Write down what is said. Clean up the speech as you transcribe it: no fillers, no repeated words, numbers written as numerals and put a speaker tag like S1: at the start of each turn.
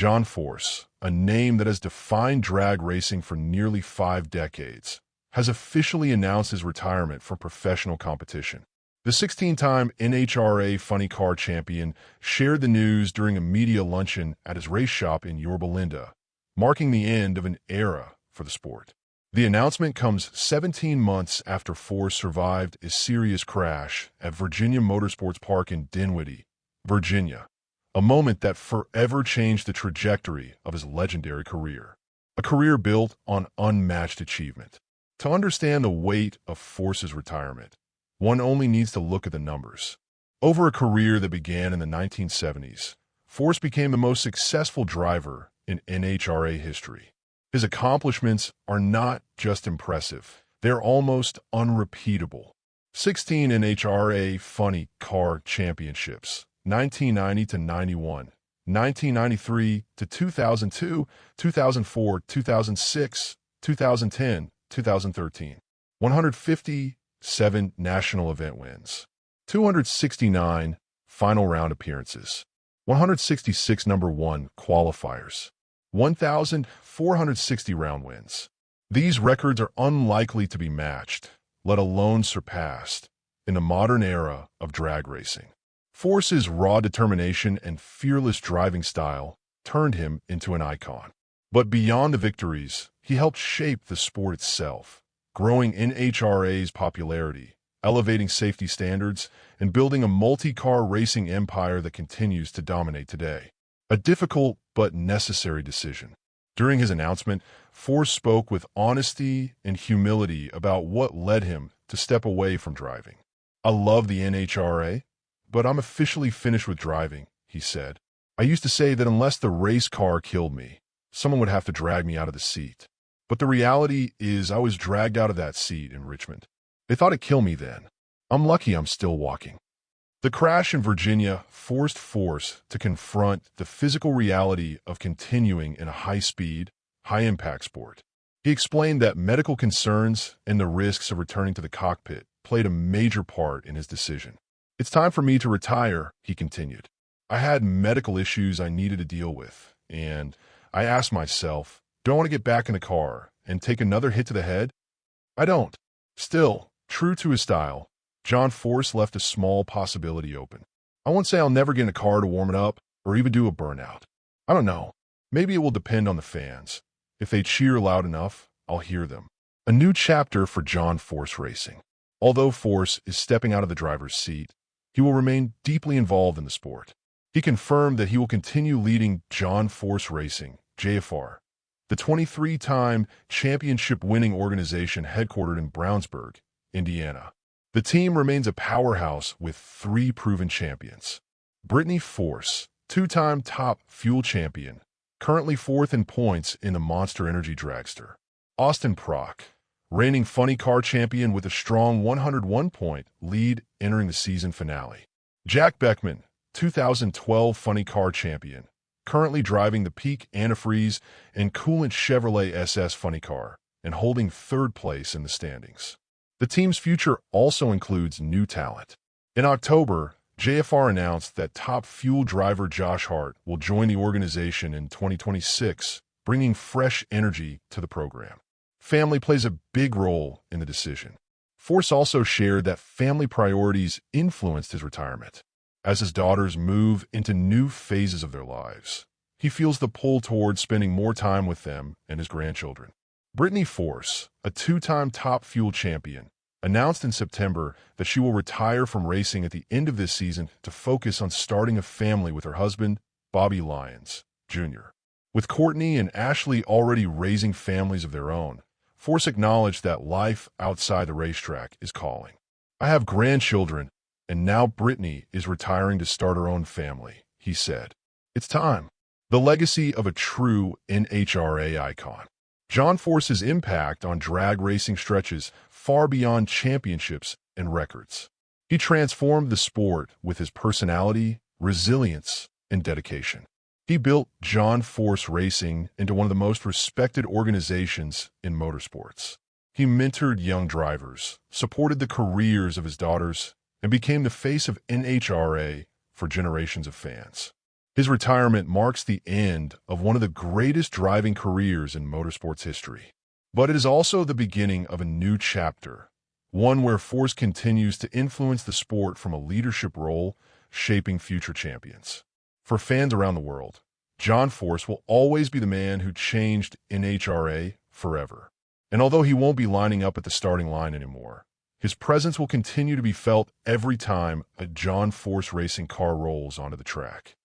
S1: John Force, a name that has defined drag racing for nearly 5 decades, has officially announced his retirement from professional competition. The 16-time NHRA Funny Car champion shared the news during a media luncheon at his race shop in Yorba Linda, marking the end of an era for the sport. The announcement comes 17 months after Force survived a serious crash at Virginia Motorsports Park in Dinwiddie, Virginia, a moment that forever changed the trajectory of his legendary career. A career built on unmatched achievement. To understand the weight of Force's retirement, one only needs to look at the numbers. Over a career that began in the 1970s, Force became the most successful driver in NHRA history. His accomplishments are not just impressive, they're almost unrepeatable. 16 NHRA Funny Car Championships, 1990 to 91, 1993 to 2002, 2004, 2006, 2010, 2013. 157 national event wins, 269 final round appearances, 166 number 1 qualifiers, 1,460 round wins. These records are unlikely to be matched, let alone surpassed, in the modern era of drag racing. Force's raw determination and fearless driving style turned him into an icon. But beyond the victories, he helped shape the sport itself, growing NHRA's popularity, elevating safety standards, and building a multi-car racing empire that continues to dominate today. A difficult but necessary decision. During his announcement, Force spoke with honesty and humility about what led him to step away from driving. "I love the NHRA, but I'm officially finished with driving," he said. "I used to say that unless the race car killed me, someone would have to drag me out of the seat. But the reality is I was dragged out of that seat in Richmond. They thought it'd kill me then. I'm lucky I'm still walking." The crash in Virginia forced Force to confront the physical reality of continuing in a high-speed, high-impact sport. He explained that medical concerns and the risks of returning to the cockpit played a major part in his decision. "It's time for me to retire," he continued. "I had medical issues I needed to deal with, and I asked myself, do I want to get back in the car and take another hit to the head? I don't." Still, true to his style, John Force left a small possibility open. "I won't say I'll never get in a car to warm it up or even do a burnout. I don't know. Maybe it will depend on the fans. If they cheer loud enough, I'll hear them." A new chapter for John Force Racing. Although Force is stepping out of the driver's seat, he will remain deeply involved in the sport. He confirmed that he will continue leading John Force Racing, JFR, the 23-time championship-winning organization headquartered in Brownsburg, Indiana. The team remains a powerhouse with 3 proven champions. Brittany Force, 2-time top fuel champion, currently 4th in points in the Monster Energy dragster. Austin Prock, reigning Funny Car champion with a strong 101-point lead entering the season finale. Jack Beckman, 2012 Funny Car champion, currently driving the Peak Antifreeze and Coolant Chevrolet SS Funny Car and holding 3rd place in the standings. The team's future also includes new talent. In October, JFR announced that top fuel driver Josh Hart will join the organization in 2026, bringing fresh energy to the program. Family plays a big role in the decision. Force also shared that family priorities influenced his retirement. As his daughters move into new phases of their lives, he feels the pull towards spending more time with them and his grandchildren. Brittany Force, a 2-time top fuel champion, announced in September that she will retire from racing at the end of this season to focus on starting a family with her husband, Bobby Lyons, Jr. With Courtney and Ashley already raising families of their own, Force acknowledged that life outside the racetrack is calling. "I have grandchildren, and now Brittany is retiring to start her own family," he said. "It's time." The legacy of a true NHRA icon. John Force's impact on drag racing stretches far beyond championships and records. He transformed the sport with his personality, resilience, and dedication. He built John Force Racing into one of the most respected organizations in motorsports. He mentored young drivers, supported the careers of his daughters, and became the face of NHRA for generations of fans. His retirement marks the end of one of the greatest driving careers in motorsports history. But it is also the beginning of a new chapter, one where Force continues to influence the sport from a leadership role, shaping future champions. For fans around the world, John Force will always be the man who changed NHRA forever. And although he won't be lining up at the starting line anymore, his presence will continue to be felt every time a John Force racing car rolls onto the track.